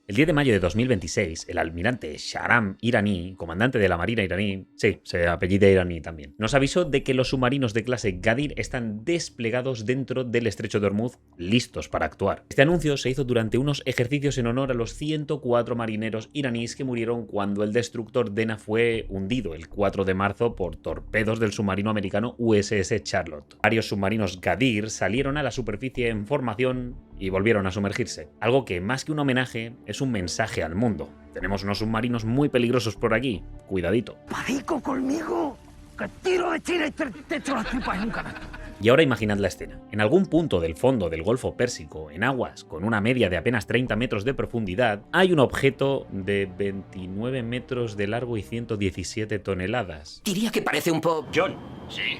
El 10 de mayo de 2026, el almirante Shahram Iraní, comandante de la Marina iraní, sí, se apellida Iraní también, nos avisó de que los submarinos de clase Gadir están desplegados dentro del estrecho de Hormuz, listos para actuar. Este anuncio se hizo durante unos ejercicios en honor a los 104 marineros iraníes que murieron cuando el destructor Dena fue hundido el 4 de marzo por torpedos del submarino americano USS Charlotte. Varios submarinos Gadir salieron a la superficie en formación y volvieron a sumergirse. Algo que, más que un homenaje, es un mensaje al mundo. Tenemos unos submarinos muy peligrosos por aquí. Cuidadito. ¡Marico conmigo! ¡Que tiro de China y te echo las tripas en un canal! Y ahora imaginad la escena. En algún punto del fondo del Golfo Pérsico, en aguas con una media de apenas 30 metros de profundidad, hay un objeto de 29 metros de largo y 117 toneladas. Diría que parece un poco... John. Sí.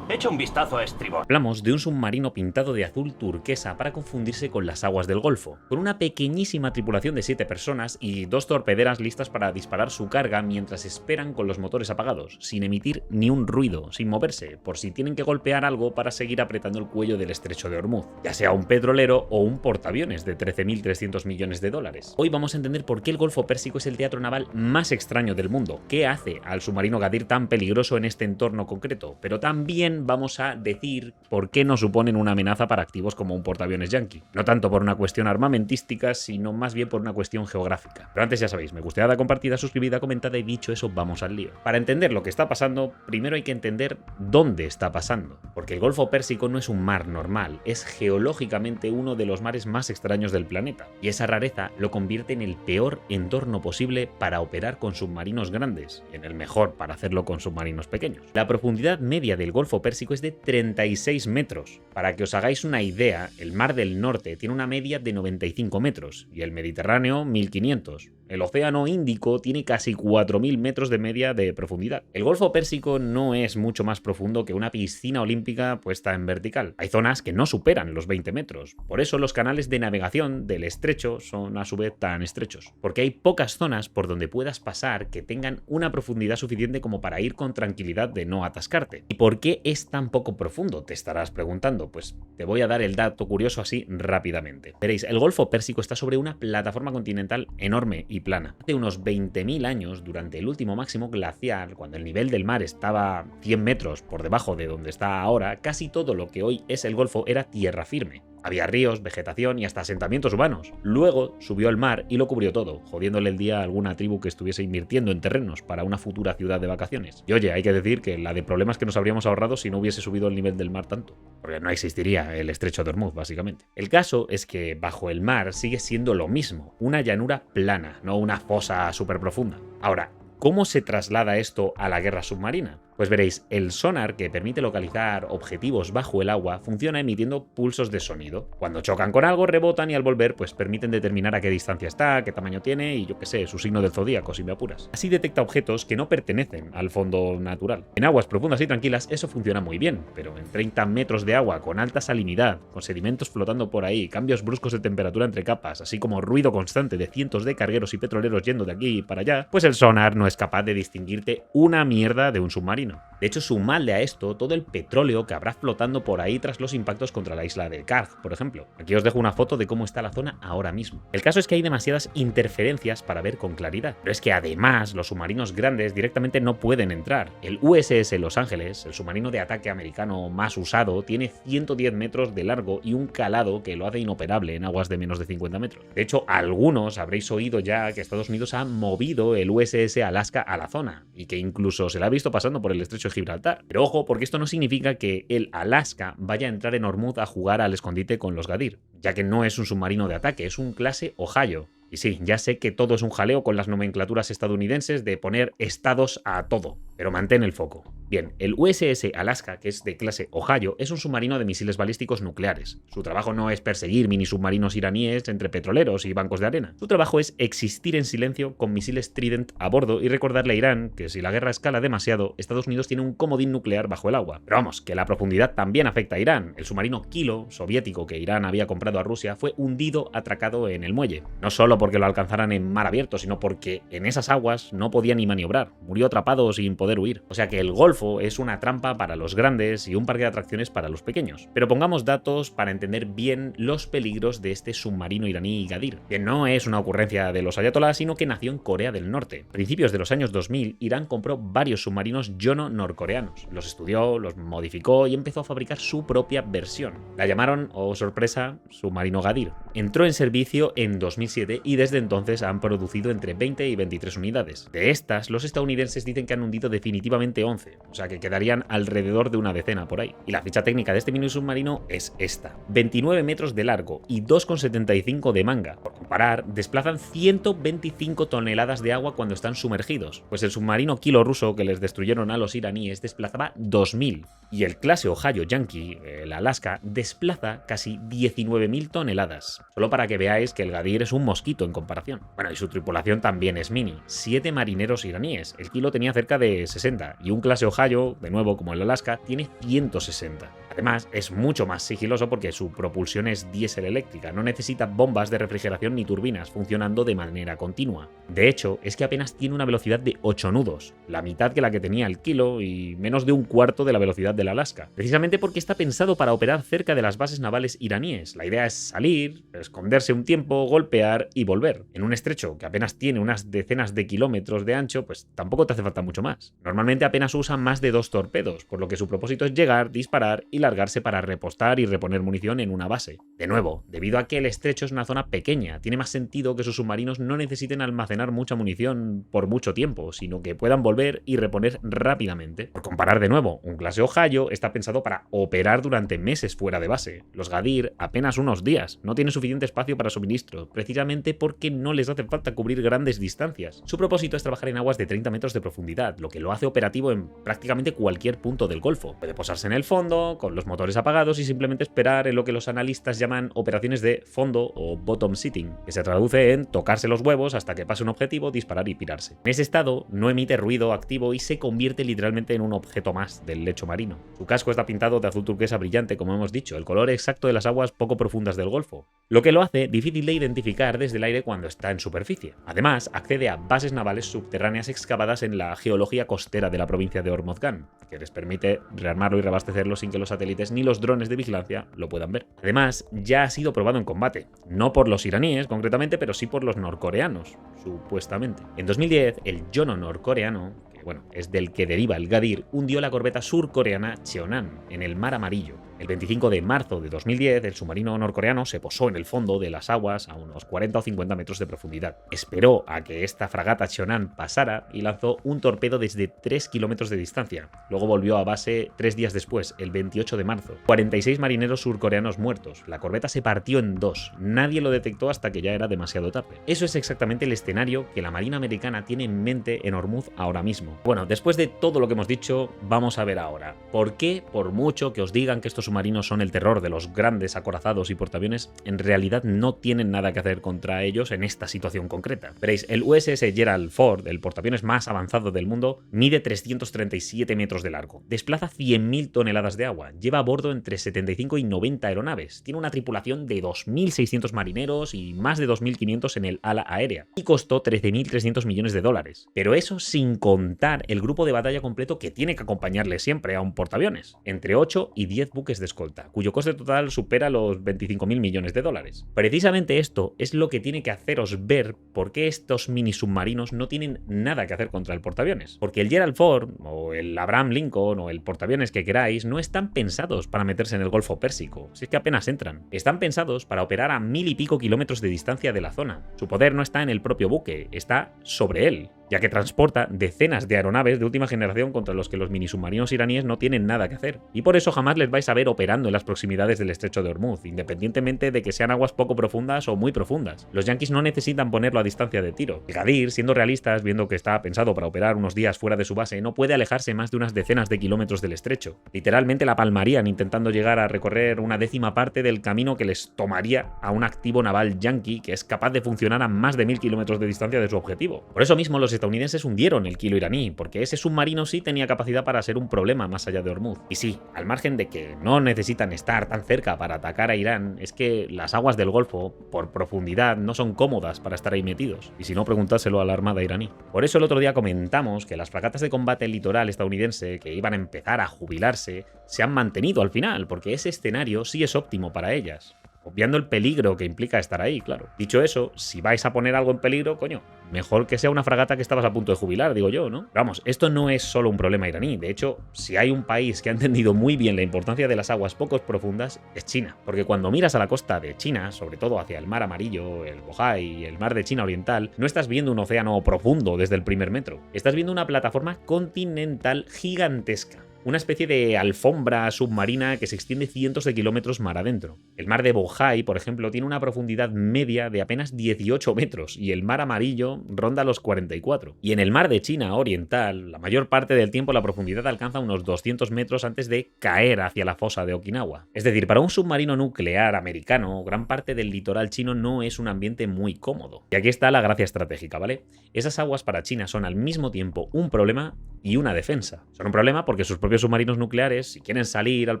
Echa un vistazo a estribor. Hablamos de un submarino pintado de azul turquesa para confundirse con las aguas del Golfo, con una pequeñísima tripulación de 7 personas y 2 torpederas listas para disparar su carga mientras esperan con los motores apagados, sin emitir ni un ruido, sin moverse, por si tienen que golpear algo para seguir apretando el cuello del estrecho de Hormuz, ya sea un petrolero o un portaaviones de 13.300 millones de dólares. Hoy vamos a entender por qué el Golfo Pérsico es el teatro naval más extraño del mundo, qué hace al submarino Gadir tan peligroso en este entorno concreto, pero también vamos a decir por qué no suponen una amenaza para activos como un portaaviones yankee. No tanto por una cuestión armamentística, sino más bien por una cuestión geográfica. Pero antes ya sabéis, me gustaría, compartida, suscribida, comentada y dicho eso, vamos al lío. Para entender lo que está pasando, primero hay que entender dónde está pasando. Porque el Golfo Pérsico no es un mar normal, es geológicamente uno de los mares más extraños del planeta. Y esa rareza lo convierte en el peor entorno posible para operar con submarinos grandes, y en el mejor para hacerlo con submarinos pequeños. La profundidad media del Golfo Pérsico es de 36 metros. Para que os hagáis una idea, el Mar del Norte tiene una media de 95 metros y el Mediterráneo 1500. El Océano Índico tiene casi 4000 metros de media de profundidad. El Golfo Pérsico no es mucho más profundo que una piscina olímpica puesta en vertical. Hay zonas que no superan los 20 metros. Por eso los canales de navegación del estrecho son a su vez tan estrechos. Porque hay pocas zonas por donde puedas pasar que tengan una profundidad suficiente como para ir con tranquilidad de no atascarte. ¿Y por qué es tan poco profundo? Te estarás preguntando. Pues te voy a dar el dato curioso así rápidamente. Veréis, el Golfo Pérsico está sobre una plataforma continental enorme y plana. Hace unos 20.000 años, durante el último máximo glacial, cuando el nivel del mar estaba 100 metros por debajo de donde está ahora, casi todo lo que hoy es el Golfo era tierra firme. Había ríos, vegetación y hasta asentamientos humanos. Luego subió el mar y lo cubrió todo, jodiéndole el día a alguna tribu que estuviese invirtiendo en terrenos para una futura ciudad de vacaciones. Y oye, hay que decir que la de problemas que nos habríamos ahorrado si no hubiese subido el nivel del mar tanto, porque no existiría el estrecho de Hormuz, básicamente. El caso es que bajo el mar sigue siendo lo mismo, una llanura plana, no una fosa súper profunda. Ahora, ¿cómo se traslada esto a la guerra submarina? Pues veréis, el sonar que permite localizar objetivos bajo el agua funciona emitiendo pulsos de sonido. Cuando chocan con algo, rebotan y al volver pues permiten determinar a qué distancia está, qué tamaño tiene y yo qué sé, su signo del zodíaco si me apuras. Así detecta objetos que no pertenecen al fondo natural. En aguas profundas y tranquilas eso funciona muy bien, pero en 30 metros de agua con alta salinidad, con sedimentos flotando por ahí, cambios bruscos de temperatura entre capas, así como ruido constante de cientos de cargueros y petroleros yendo de aquí para allá, pues el sonar no es capaz de distinguirte una mierda de un submarino. De hecho, sumadle a esto todo el petróleo que habrá flotando por ahí tras los impactos contra la isla de Karg, por ejemplo. Aquí os dejo una foto de cómo está la zona ahora mismo. El caso es que hay demasiadas interferencias para ver con claridad, pero es que además los submarinos grandes directamente no pueden entrar. El USS Los Ángeles, el submarino de ataque americano más usado, tiene 110 metros de largo y un calado que lo hace inoperable en aguas de menos de 50 metros. De hecho, algunos habréis oído ya que Estados Unidos ha movido el USS Alaska a la zona y que incluso se la ha visto pasando por el estrecho de Gibraltar. Pero ojo, porque esto no significa que el Alaska vaya a entrar en Hormuz a jugar al escondite con los Gadir, ya que no es un submarino de ataque, es un clase Ohio. Y sí, ya sé que todo es un jaleo con las nomenclaturas estadounidenses de poner estados a todo, pero mantén el foco. Bien, el USS Alaska, que es de clase Ohio, es un submarino de misiles balísticos nucleares. Su trabajo no es perseguir mini submarinos iraníes entre petroleros y bancos de arena. Su trabajo es existir en silencio con misiles Trident a bordo y recordarle a Irán que si la guerra escala demasiado, Estados Unidos tiene un comodín nuclear bajo el agua. Pero vamos, que la profundidad también afecta a Irán. El submarino Kilo, soviético que Irán había comprado a Rusia, fue hundido atracado en el muelle. No solo porque lo alcanzaran en mar abierto, sino porque en esas aguas no podía ni maniobrar. Murió atrapado sin poder huir. O sea que el Golfo Golfo es una trampa para los grandes y un parque de atracciones para los pequeños. Pero pongamos datos para entender bien los peligros de este submarino iraní Ghadir, que no es una ocurrencia de los ayatolás, sino que nació en Corea del Norte. A principios de los años 2000, Irán compró varios submarinos Yono norcoreanos, los estudió, los modificó y empezó a fabricar su propia versión. La llamaron, oh sorpresa, submarino Ghadir. Entró en servicio en 2007 y desde entonces han producido entre 20 y 23 unidades. De estas, los estadounidenses dicen que han hundido definitivamente 11, o sea que quedarían alrededor de una decena por ahí. Y la ficha técnica de este mini submarino es esta: 29 metros de largo y 2,75 de manga. Por comparar, desplazan 125 toneladas de agua cuando están sumergidos, pues el submarino Kilo ruso que les destruyeron a los iraníes desplazaba 2000, y el clase Ohio Yankee, el Alaska, desplaza casi 19.000 toneladas. Solo para que veáis que el Ghadir es un mosquito en comparación. Bueno, y su tripulación también es mini: 7 marineros iraníes. El Kilo tenía cerca de 60 y un clase Ohio, de nuevo como el Alaska, tiene 160. Además, es mucho más sigiloso porque su propulsión es diésel eléctrica, no necesita bombas de refrigeración ni turbinas funcionando de manera continua. De hecho, es que apenas tiene una velocidad de 8 nudos, la mitad que la que tenía el Kilo y menos de un cuarto de la velocidad del Alaska, precisamente porque está pensado para operar cerca de las bases navales iraníes. La idea es salir, esconderse un tiempo, golpear y volver. En un estrecho que apenas tiene unas decenas de kilómetros de ancho, pues tampoco te hace falta mucho más. Normalmente apenas usa más de 2 torpedos, por lo que su propósito es llegar, disparar y largarse para repostar y reponer munición en una base. De nuevo, debido a que el estrecho es una zona pequeña, tiene más sentido que sus submarinos no necesiten almacenar mucha munición por mucho tiempo, sino que puedan volver y reponer rápidamente. Por comparar de nuevo, un clase Ohio está pensado para operar durante meses fuera de base. Los Ghadir apenas unos días, no tienen suficiente espacio para suministro, precisamente porque no les hace falta cubrir grandes distancias. Su propósito es trabajar en aguas de 30 metros de profundidad, lo que lo hace operativo en prácticamente cualquier punto del Golfo. Puede posarse en el fondo, con los motores apagados y simplemente esperar en lo que los analistas llaman operaciones de fondo o bottom sitting, que se traduce en tocarse los huevos hasta que pase un objetivo, disparar y pirarse. En ese estado no emite ruido activo y se convierte literalmente en un objeto más del lecho marino. Su casco está pintado de azul turquesa brillante, como hemos dicho, el color exacto de las aguas poco profundas del Golfo, lo que lo hace difícil de identificar desde el aire cuando está en superficie. Además, accede a bases navales subterráneas excavadas en la geología costera de la provincia de Hormozgan, que les permite rearmarlo y reabastecerlo sin que los satélites ni los drones de vigilancia lo puedan ver. Además, ya ha sido probado en combate, no por los iraníes concretamente, pero sí por los norcoreanos, supuestamente. En 2010, el Yono norcoreano, que es del que deriva el Ghadir, hundió la corbeta surcoreana Cheonan en el Mar Amarillo. El 25 de marzo de 2010, el submarino norcoreano se posó en el fondo de las aguas a unos 40 o 50 metros de profundidad. Esperó a que esta fragata Cheonan pasara y lanzó un torpedo desde 3 kilómetros de distancia. Luego volvió a base 3 días después, el 28 de marzo. 46 marineros surcoreanos muertos. La corbeta se partió en dos. Nadie lo detectó hasta que ya era demasiado tarde. Eso es exactamente el escenario que la Marina Americana tiene en mente en Hormuz ahora mismo. Bueno, después de todo lo que hemos dicho, vamos a ver ahora por qué, por mucho que os digan que estos submarinos son el terror de los grandes acorazados y portaaviones, en realidad no tienen nada que hacer contra ellos en esta situación concreta. Veréis, el USS Gerald Ford, el portaaviones más avanzado del mundo, mide 337 metros de largo, desplaza 100.000 toneladas de agua, lleva a bordo entre 75 y 90 aeronaves, tiene una tripulación de 2.600 marineros y más de 2.500 en el ala aérea, y costó 13.300 millones de dólares. Pero eso sin contar el grupo de batalla completo que tiene que acompañarle siempre a un portaaviones, entre 8 y 10 buques de escolta, cuyo coste total supera los 25.000 millones de dólares. Precisamente esto es lo que tiene que haceros ver por qué estos mini submarinos no tienen nada que hacer contra el portaaviones. Porque el Gerald Ford, o el Abraham Lincoln, o el portaaviones que queráis, no están pensados para meterse en el Golfo Pérsico, si es que apenas entran. Están pensados para operar a 1.000 y pico kilómetros de distancia de la zona. Su poder no está en el propio buque, está sobre él, ya que transporta decenas de aeronaves de última generación contra los que los mini submarinos iraníes no tienen nada que hacer. Y por eso jamás les vais a ver operando en las proximidades del estrecho de Hormuz, independientemente de que sean aguas poco profundas o muy profundas. Los yanquis no necesitan ponerlo a distancia de tiro. El Ghadir, siendo realistas, viendo que está pensado para operar unos días fuera de su base, no puede alejarse más de unas decenas de kilómetros del estrecho. Literalmente la palmarían intentando llegar a recorrer una décima parte del camino que les tomaría a un activo naval yanqui que es capaz de funcionar a más de 1.000 kilómetros de distancia de su objetivo. Por eso mismo los estadounidenses hundieron el Kilo iraní, porque ese submarino sí tenía capacidad para ser un problema más allá de Hormuz. Y sí, al margen de que no necesitan estar tan cerca para atacar a Irán, es que las aguas del Golfo, por profundidad, no son cómodas para estar ahí metidos. Y si no, preguntáselo a la armada iraní. Por eso el otro día comentamos que las fragatas de combate litoral estadounidense, que iban a empezar a jubilarse, se han mantenido al final, porque ese escenario sí es óptimo para ellas. Obviando el peligro que implica estar ahí, claro. Dicho eso, si vais a poner algo en peligro, coño, mejor que sea una fragata que estabas a punto de jubilar, digo yo, ¿no? Vamos, esto no es solo un problema iraní. De hecho, si hay un país que ha entendido muy bien la importancia de las aguas poco profundas, es China. Porque cuando miras a la costa de China, sobre todo hacia el mar Amarillo, el Bohai y el mar de China Oriental, no estás viendo un océano profundo desde el primer metro. Estás viendo una plataforma continental gigantesca. Una especie de alfombra submarina que se extiende cientos de kilómetros mar adentro. El mar de Bohai, por ejemplo, tiene una profundidad media de apenas 18 metros y el mar Amarillo ronda los 44. Y en el mar de China Oriental, la mayor parte del tiempo la profundidad alcanza unos 200 metros antes de caer hacia la fosa de Okinawa. Es decir, para un submarino nuclear americano, gran parte del litoral chino no es un ambiente muy cómodo. Y aquí está la gracia estratégica, ¿vale? Esas aguas para China son al mismo tiempo un problema y una defensa. Son un problema porque sus propios submarinos nucleares, si quieren salir al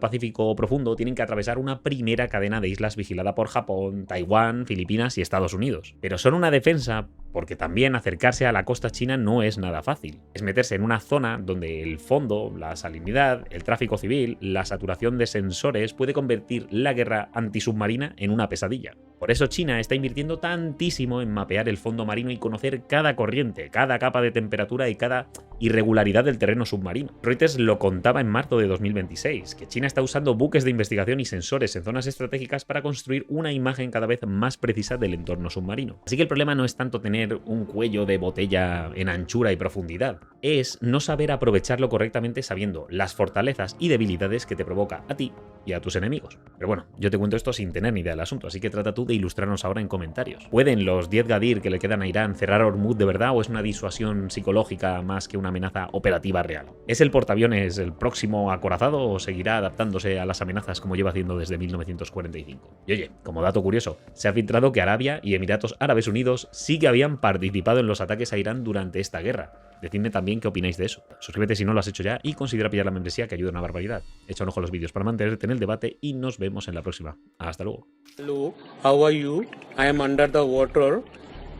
Pacífico profundo, tienen que atravesar una primera cadena de islas vigilada por Japón, Taiwán, Filipinas y Estados Unidos. Pero son una defensa porque también acercarse a la costa china no es nada fácil. Es meterse en una zona donde el fondo, la salinidad, el tráfico civil, la saturación de sensores puede convertir la guerra antisubmarina en una pesadilla. Por eso China está invirtiendo tantísimo en mapear el fondo marino y conocer cada corriente, cada capa de temperatura y cada irregularidad del terreno submarino. Reuters lo contaba en marzo de 2026, que China está usando buques de investigación y sensores en zonas estratégicas para construir una imagen cada vez más precisa del entorno submarino. Así que el problema no es tanto tener un cuello de botella en anchura y profundidad, es no saber aprovecharlo correctamente sabiendo las fortalezas y debilidades que te provoca a ti y a tus enemigos. Pero bueno, yo te cuento esto sin tener ni idea del asunto, así que trata tú de ilustrarnos ahora en comentarios. ¿Pueden los 10 Gadir que le quedan a Irán cerrar Hormuz de verdad o es una disuasión psicológica más que una amenaza operativa real? ¿Es el portaaviones el próximo acorazado o seguirá adaptándose a las amenazas como lleva haciendo desde 1945? Y oye, como dato curioso, se ha filtrado que Arabia y Emiratos Árabes Unidos sí que habían participado en los ataques a Irán durante esta guerra. Decidme también qué opináis de eso. Suscríbete si no lo has hecho ya y considera pillar la membresía que ayuda una barbaridad. Echa un ojo a los vídeos para mantenerte en el debate y nos vemos en la próxima. Hasta luego. Hello, how are you? I am under the water.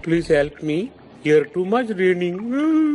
Please help me. Here too much raining.